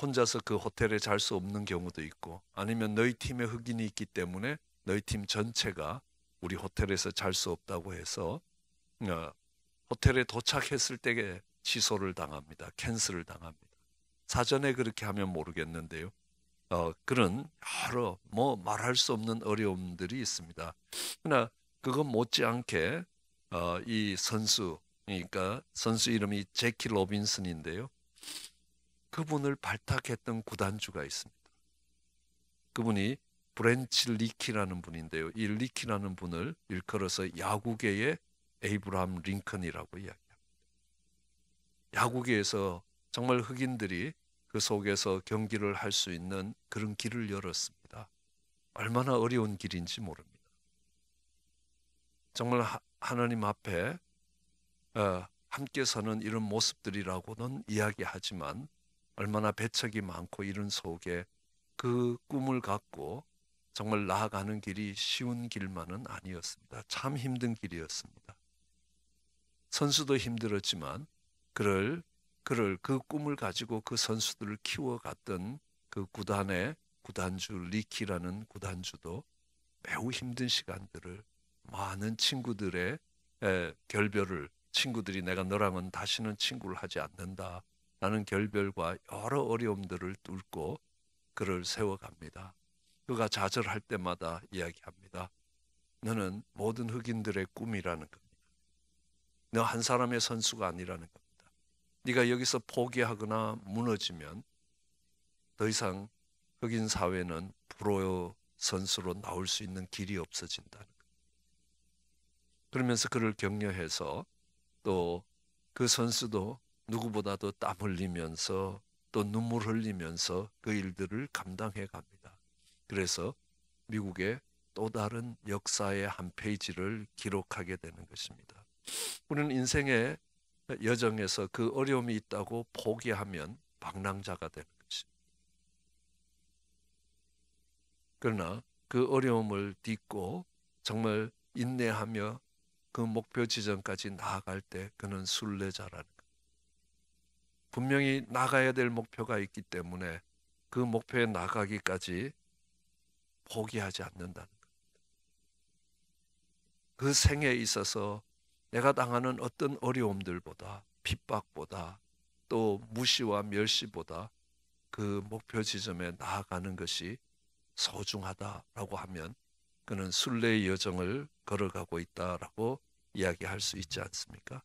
혼자서 그 호텔에 잘 수 없는 경우도 있고 아니면 너희 팀에 흑인이 있기 때문에 너희 팀 전체가 우리 호텔에서 잘 수 없다고 해서 호텔에 도착했을 때에 취소를 당합니다. 캔슬을 당합니다. 사전에 그렇게 하면 모르겠는데요. 그런 여러 말할 수 없는 어려움들이 있습니다. 그러나 그것 못지않게 이 선수, 그러니까 선수 이름이 제키 로빈슨인데요. 그분을 발탁했던 구단주가 있습니다. 그분이 브렌치 리키라는 분인데요. 이 리키라는 분을 일컬어서 야구계의 에이브라함 링컨이라고 이야기합니다. 야구계에서 정말 흑인들이 그 속에서 경기를 할 수 있는 그런 길을 열었습니다. 얼마나 어려운 길인지 모릅니다. 정말 하나님 앞에 함께 서는 이런 모습들이라고는 이야기하지만 얼마나 배척이 많고 이런 속에 그 꿈을 갖고 정말 나아가는 길이 쉬운 길만은 아니었습니다. 참 힘든 길이었습니다. 선수도 힘들었지만 그 꿈을 가지고 그 선수들을 키워갔던 그 구단의 구단주 리키라는 구단주도 매우 힘든 시간들을 많은 친구들의 결별을, 친구들이 내가 너랑은 다시는 친구를 하지 않는다라는 결별과 여러 어려움들을 뚫고 그를 세워갑니다. 그가 좌절할 때마다 이야기합니다. 너는 모든 흑인들의 꿈이라는 겁니다. 너 한 사람의 선수가 아니라는 겁니다. 네가 여기서 포기하거나 무너지면 더 이상 흑인 사회는 프로 선수로 나올 수 있는 길이 없어진다는 겁니다. 그러면서 그를 격려해서 또 그 선수도 누구보다도 땀 흘리면서 또 눈물 흘리면서 그 일들을 감당해 갑니다. 그래서 미국의 또 다른 역사의 한 페이지를 기록하게 되는 것입니다. 우리는 인생의 여정에서 그 어려움이 있다고 포기하면 방랑자가 되는 것입니다. 그러나 그 어려움을 딛고 정말 인내하며 그 목표 지점까지 나아갈 때 그는 순례자라는 것. 분명히 나가야 될 목표가 있기 때문에 그 목표에 나가기까지 포기하지 않는다는 것. 그 생에 있어서 내가 당하는 어떤 어려움들보다, 핍박보다, 또 무시와 멸시보다 그 목표 지점에 나아가는 것이 소중하다라고 하면 그는 순례의 여정을 걸어가고 있다라고 이야기할 수 있지 않습니까?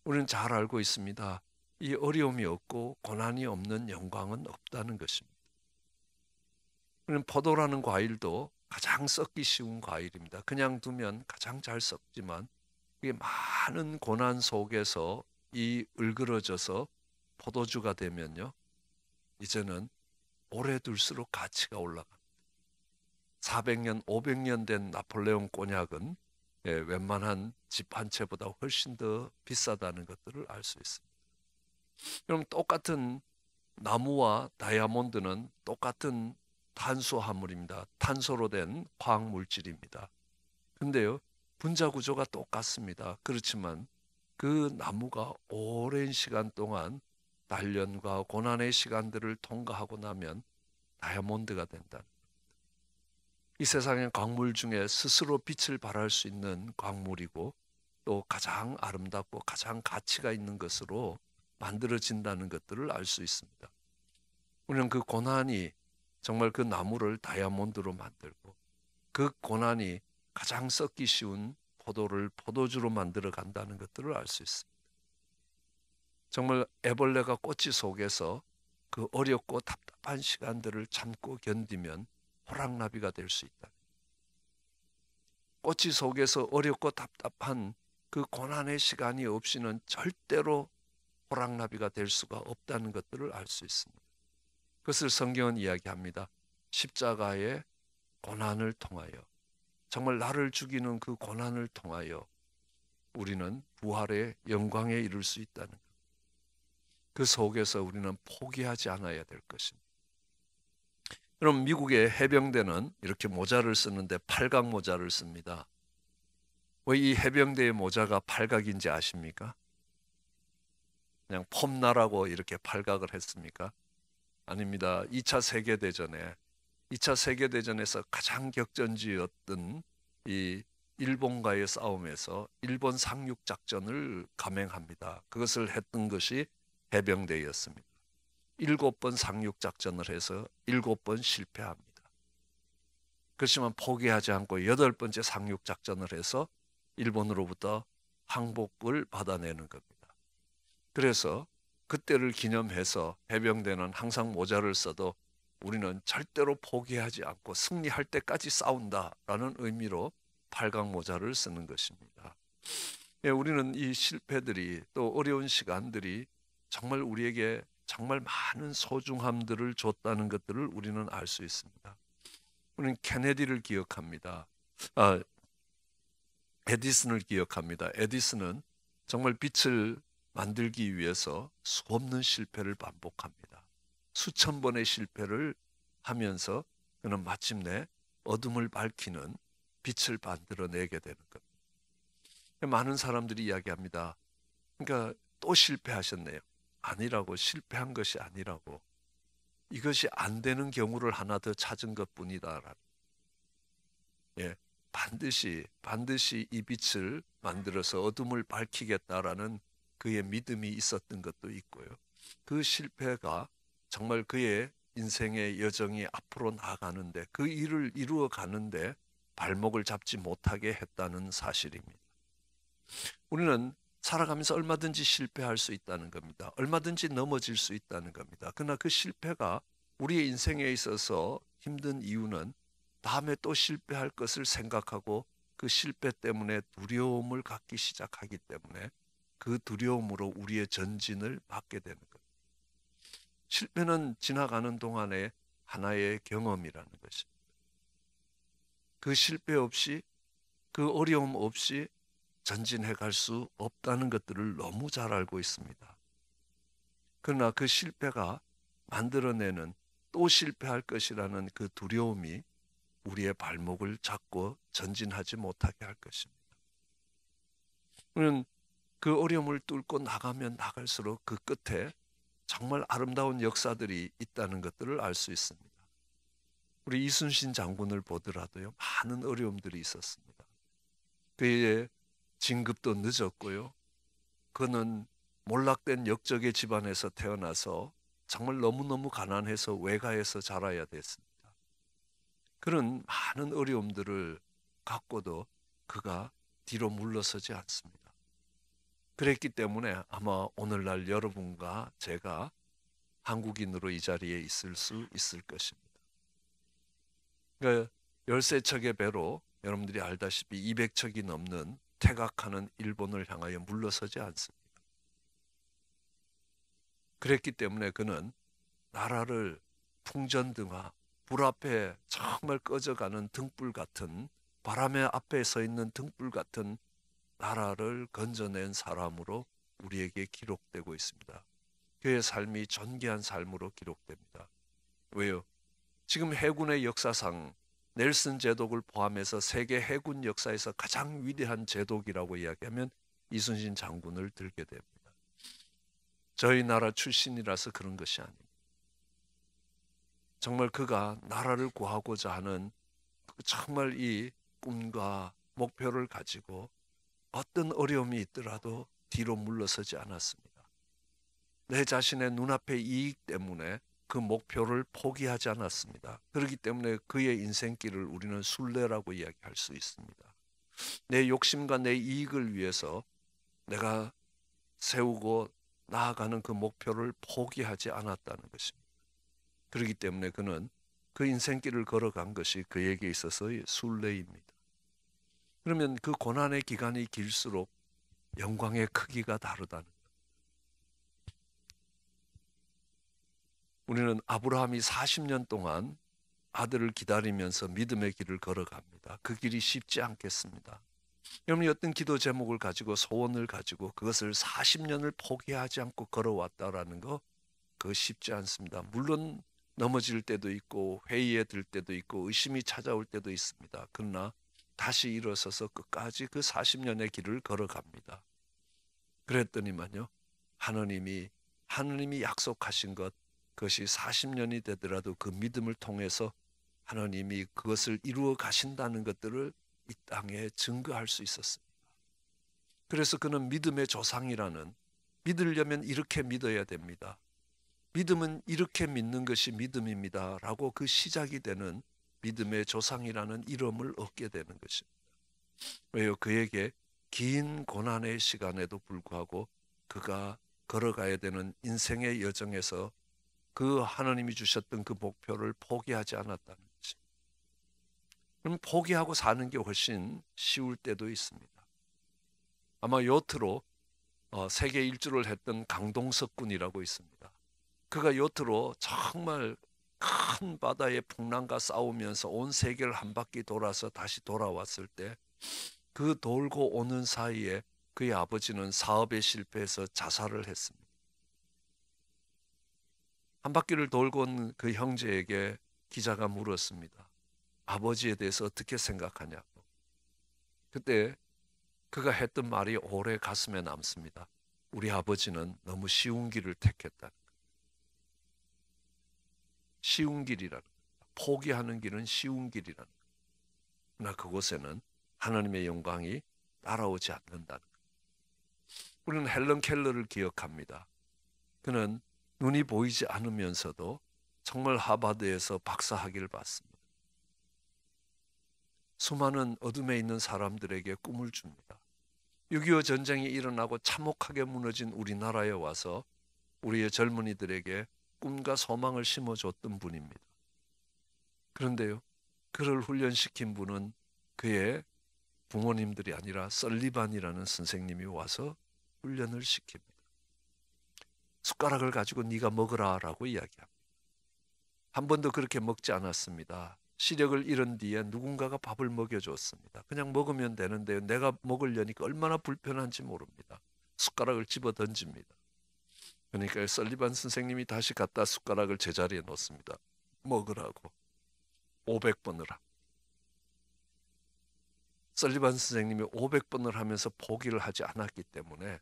우리는 잘 알고 있습니다. 이 어려움이 없고 고난이 없는 영광은 없다는 것입니다. 우리는 포도라는 과일도 가장 썩기 쉬운 과일입니다. 그냥 두면 가장 잘 썩지만 이게 많은 고난 속에서 이 을그러져서 포도주가 되면요, 이제는 오래 둘수록 가치가 올라갑니다. 400년, 500년 된 나폴레옹 꼬냑은 웬만한 집 한 채보다 훨씬 더 비싸다는 것들을 알 수 있습니다. 그럼 똑같은 나무와 다이아몬드는 똑같은 탄소화물입니다. 탄소로 된 화학물질입니다. 근데요, 분자 구조가 똑같습니다. 그렇지만 그 나무가 오랜 시간 동안 단련과 고난의 시간들을 통과하고 나면 다이아몬드가 된다는 겁니다. 이 세상의 광물 중에 스스로 빛을 발할 수 있는 광물이고 또 가장 아름답고 가장 가치가 있는 것으로 만들어진다는 것들을 알 수 있습니다. 우리는 그 고난이 정말 그 나무를 다이아몬드로 만들고 그 고난이 가장 썩기 쉬운 포도를 포도주로 만들어 간다는 것들을 알 수 있습니다. 정말 애벌레가 꼬치 속에서 그 어렵고 답답한 시간들을 참고 견디면 호랑나비가 될 수 있다. 꼬치 속에서 어렵고 답답한 그 고난의 시간이 없이는 절대로 호랑나비가 될 수가 없다는 것들을 알 수 있습니다. 그것을 성경은 이야기합니다. 십자가의 고난을 통하여, 정말 나를 죽이는 그 고난을 통하여 우리는 부활의 영광에 이를 수 있다는 것. 그 속에서 우리는 포기하지 않아야 될 것입니다. 그럼 미국의 해병대는 이렇게 모자를 쓰는데 팔각 모자를 씁니다. 왜 이 해병대의 모자가 팔각인지 아십니까? 그냥 폼나라고 이렇게 팔각을 했습니까? 아닙니다. 2차 세계대전에서 가장 격전지였던 이 일본과의 싸움에서 일본 상륙작전을 감행합니다. 그것을 했던 것이 해병대였습니다. 7번 상륙작전을 해서 7번 실패합니다. 그렇지만 포기하지 않고 8번째 상륙작전을 해서 일본으로부터 항복을 받아내는 겁니다. 그래서 그때를 기념해서 해병대는 항상 모자를 써도 우리는 절대로 포기하지 않고 승리할 때까지 싸운다라는 의미로 팔각 모자를 쓰는 것입니다. 우리는 이 실패들이 또 어려운 시간들이 정말 우리에게 정말 많은 소중함들을 줬다는 것들을 우리는 알 수 있습니다. 우리는 케네디를 기억합니다. 에디슨을 기억합니다. 에디슨은 정말 빛을 만들기 위해서 수없는 실패를 반복합니다. 수천 번의 실패를 하면서 그는 마침내 어둠을 밝히는 빛을 만들어내게 되는 겁니다. 많은 사람들이 이야기합니다. 그러니까 또 실패하셨네요. 아니라고, 실패한 것이 아니라고. 이것이 안 되는 경우를 하나 더 찾은 것뿐이다. 반드시 이 빛을 만들어서 어둠을 밝히겠다라는 그의 믿음이 있었던 것도 있고요. 그 실패가 정말 그의 인생의 여정이 앞으로 나아가는데, 그 일을 이루어 가는데 발목을 잡지 못하게 했다는 사실입니다. 우리는 살아가면서 얼마든지 실패할 수 있다는 겁니다. 얼마든지 넘어질 수 있다는 겁니다. 그러나 그 실패가 우리의 인생에 있어서 힘든 이유는 다음에 또 실패할 것을 생각하고 그 실패 때문에 두려움을 갖기 시작하기 때문에 그 두려움으로 우리의 전진을 막게 되는 겁니다. 실패는 지나가는 동안에 하나의 경험이라는 것입니다. 그 실패 없이, 그 어려움 없이 전진해 갈 수 없다는 것들을 너무 잘 알고 있습니다. 그러나 그 실패가 만들어내는 또 실패할 것이라는 그 두려움이 우리의 발목을 잡고 전진하지 못하게 할 것입니다. 우리는 그 어려움을 뚫고 나가면 나갈수록 그 끝에 정말 아름다운 역사들이 있다는 것들을 알 수 있습니다. 우리 이순신 장군을 보더라도요, 많은 어려움들이 있었습니다. 그의 진급도 늦었고요. 그는 몰락된 역적의 집안에서 태어나서 정말 너무너무 가난해서 외가에서 자라야 됐습니다. 그런 많은 어려움들을 갖고도 그가 뒤로 물러서지 않습니다. 그랬기 때문에 아마 오늘날 여러분과 제가 한국인으로 이 자리에 있을 수 있을 것입니다. 그러니까 13척의 배로 여러분들이 알다시피 200척이 넘는 퇴각하는 일본을 향하여 물러서지 않습니다. 그랬기 때문에 그는 나라를 풍전등화, 불 앞에 정말 꺼져가는 등불 같은, 바람의 앞에 서 있는 등불 같은 나라를 건져낸 사람으로 우리에게 기록되고 있습니다. 그의 삶이 존귀한 삶으로 기록됩니다. 왜요? 지금 해군의 역사상 넬슨 제독을 포함해서 세계 해군 역사에서 가장 위대한 제독이라고 이야기하면 이순신 장군을 들게 됩니다. 저희 나라 출신이라서 그런 것이 아닙니다. 정말 그가 나라를 구하고자 하는 정말 이 꿈과 목표를 가지고 어떤 어려움이 있더라도 뒤로 물러서지 않았습니다. 내 자신의 눈앞의 이익 때문에 그 목표를 포기하지 않았습니다. 그렇기 때문에 그의 인생길을 우리는 순례라고 이야기할 수 있습니다. 내 욕심과 내 이익을 위해서 내가 세우고 나아가는 그 목표를 포기하지 않았다는 것입니다. 그렇기 때문에 그는 그 인생길을 걸어간 것이 그에게 있어서의 순례입니다. 그러면 그 고난의 기간이 길수록 영광의 크기가 다르다는 것. 우리는 아브라함이 40년 동안 아들을 기다리면서 믿음의 길을 걸어갑니다. 그 길이 쉽지 않겠습니다. 여러분이 어떤 기도 제목을 가지고 소원을 가지고 그것을 40년을 포기하지 않고 걸어왔다라는 거, 그거 쉽지 않습니다. 물론 넘어질 때도 있고 회의에 들 때도 있고 의심이 찾아올 때도 있습니다. 그러나 다시 일어서서 끝까지 그 40년의 길을 걸어갑니다. 그랬더니만요, 하느님이 약속하신 것, 그것이 40년이 되더라도 그 믿음을 통해서 하나님이 그것을 이루어 가신다는 것들을 이 땅에 증거할 수 있었습니다. 그래서 그는 믿음의 조상이라는, 믿으려면 이렇게 믿어야 됩니다. 믿음은 이렇게 믿는 것이 믿음입니다 라고 그 시작이 되는 믿음의 조상이라는 이름을 얻게 되는 것입니다. 왜요? 그에게 긴 고난의 시간에도 불구하고 그가 걸어가야 되는 인생의 여정에서 그 하나님이 주셨던 그 목표를 포기하지 않았다는 것입니다. 그럼 포기하고 사는 게 훨씬 쉬울 때도 있습니다. 아마 요트로 세계 일주를 했던 강동석 군이라고 있습니다. 그가 요트로 정말 큰 바다의 풍랑과 싸우면서 온 세계를 한 바퀴 돌아서 다시 돌아왔을 때 그 돌고 오는 사이에 그의 아버지는 사업에 실패해서 자살을 했습니다. 한 바퀴를 돌고 온 그 형제에게 기자가 물었습니다. 아버지에 대해서 어떻게 생각하냐고. 그때 그가 했던 말이 오래 가슴에 남습니다. 우리 아버지는 너무 쉬운 길을 택했다는 거예요. 쉬운 길이라는 거예요. 포기하는 길은 쉬운 길이라는 거예요. 그러나 그곳에는 하나님의 영광이 따라오지 않는다는 것. 우리는 헬런 켈러를 기억합니다. 그는 눈이 보이지 않으면서도 정말 하버드에서 박사학위를 받습니다. 수많은 어둠에 있는 사람들에게 꿈을 줍니다. 6.25 전쟁이 일어나고 참혹하게 무너진 우리나라에 와서 우리의 젊은이들에게 꿈과 소망을 심어줬던 분입니다. 그런데요, 그를 훈련시킨 분은 그의 부모님들이 아니라 설리반이라는 선생님이 와서 훈련을 시킵니다. 숟가락을 가지고 네가 먹으라라고 이야기합니다. 한 번도 그렇게 먹지 않았습니다. 시력을 잃은 뒤에 누군가가 밥을 먹여줬습니다. 그냥 먹으면 되는데요, 내가 먹으려니까 얼마나 불편한지 모릅니다. 숟가락을 집어 던집니다. 그러니까 설리반 선생님이 다시 갖다 숟가락을 제자리에 놓습니다. 먹으라고 500번을 합니다. 설리반 선생님이 500번을 하면서 포기를 하지 않았기 때문에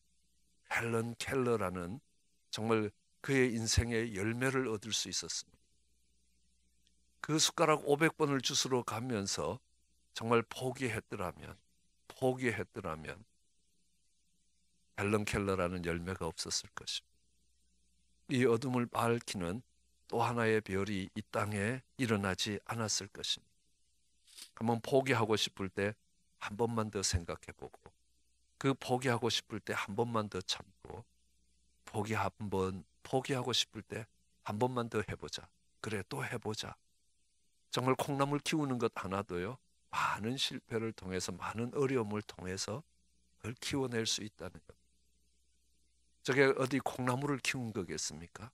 헬런 켈러라는 정말 그의 인생의 열매를 얻을 수 있었습니다. 그 숟가락 500번을 주스러 가면서 정말 포기했더라면 헬런 켈러라는 열매가 없었을 것입니다. 이 어둠을 밝히는 또 하나의 별이 이 땅에 일어나지 않았을 것입니다. 한번 포기하고 싶을 때 한 번만 더 생각해보고, 그 포기하고 싶을 때 한 번만 더 참고, 포기하고 싶을 때 한 번만 더 해보자. 그래, 또 해보자. 정말 콩나물 키우는 것 하나도요, 많은 실패를 통해서, 많은 어려움을 통해서 그걸 키워낼 수 있다는 것. 저게 어디 콩나물을 키운 거겠습니까?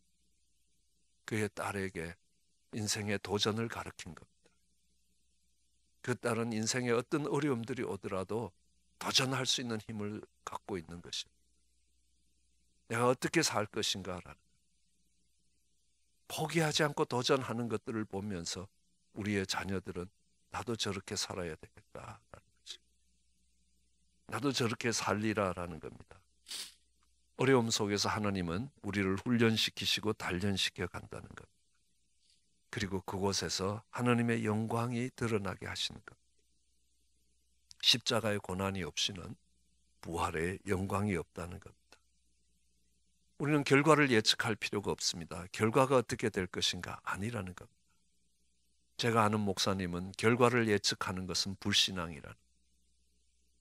그의 딸에게 인생의 도전을 가르친 겁니다. 그 딸은 인생에 어떤 어려움들이 오더라도 도전할 수 있는 힘을 갖고 있는 것입니다. 내가 어떻게 살 것인가라는, 포기하지 않고 도전하는 것들을 보면서 우리의 자녀들은 나도 저렇게 살아야 되겠다라는 것입니다. 나도 저렇게 살리라라는 겁니다. 어려움 속에서 하나님은 우리를 훈련시키시고 단련시켜 간다는 겁니다. 그리고 그곳에서 하나님의 영광이 드러나게 하시는 겁니다. 십자가의 고난이 없이는 부활의 영광이 없다는 겁니다. 우리는 결과를 예측할 필요가 없습니다. 결과가 어떻게 될 것인가 아니라는 겁니다. 제가 아는 목사님은 결과를 예측하는 것은 불신앙이라는,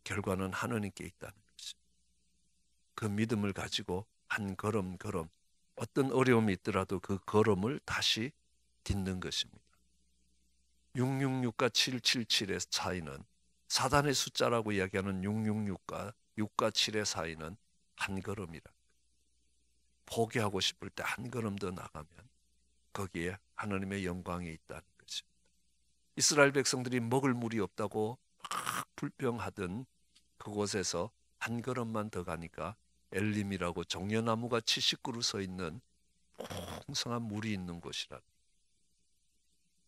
결과는 하나님께 있다는 것입니다. 그 믿음을 가지고 한 걸음 어떤 어려움이 있더라도 그 걸음을 다시 딛는 것입니다. 666과 777의 차이는, 사단의 숫자라고 이야기하는 666과 6과 7의 사이는 한 걸음이라. 포기하고 싶을 때 한 걸음 더 나가면 거기에 하나님의 영광이 있다는 것입니다. 이스라엘 백성들이 먹을 물이 없다고 막 불평하던 그곳에서 한 걸음만 더 가니까 엘림이라고 종려나무가 70그루 서 있는 풍성한 물이 있는 곳이라.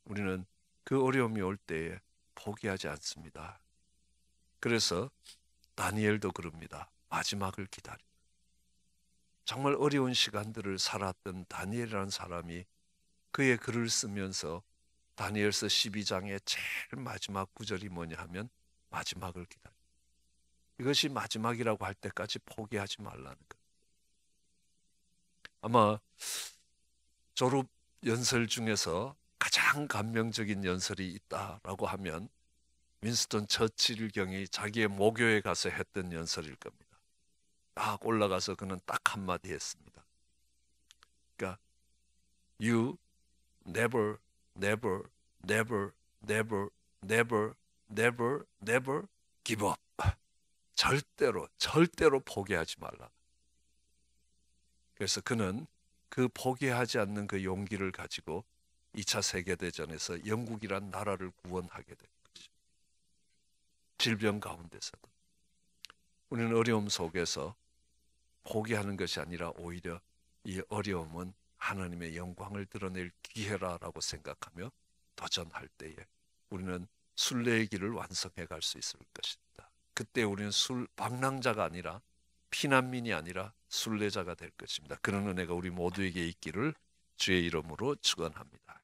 우리는 그 어려움이 올 때에 포기하지 않습니다. 그래서 다니엘도 그럽니다. 마지막을 기다려. 정말 어려운 시간들을 살았던 다니엘이라는 사람이 그의 글을 쓰면서 다니엘서 12장의 제일 마지막 구절이 뭐냐 하면 마지막을 기다려. 이것이 마지막이라고 할 때까지 포기하지 말라는 것. 아마 졸업 연설 중에서 가장 감명적인 연설이 있다라고 하면 윈스턴 처칠 경이 자기의 모교에 가서 했던 연설일 겁니다. 딱 올라가서 그는 딱 한마디 했습니다. 그러니까 You never, never, never, never, never, never, never give up. 절대로 포기하지 말라. 그래서 그는 그 포기하지 않는 그 용기를 가지고 2차 세계대전에서 영국이란 나라를 구원하게 된 것이죠. 질병 가운데서도. 우리는 어려움 속에서 포기하는 것이 아니라 오히려 이 어려움은 하나님의 영광을 드러낼 기회라고 생각하며 도전할 때에 우리는 순례의 길을 완성해 갈 수 있을 것입니다. 그때 우리는 방랑자가 아니라, 피난민이 아니라 순례자가 될 것입니다. 그런 은혜가 우리 모두에게 있기를 주의 이름으로 축원합니다.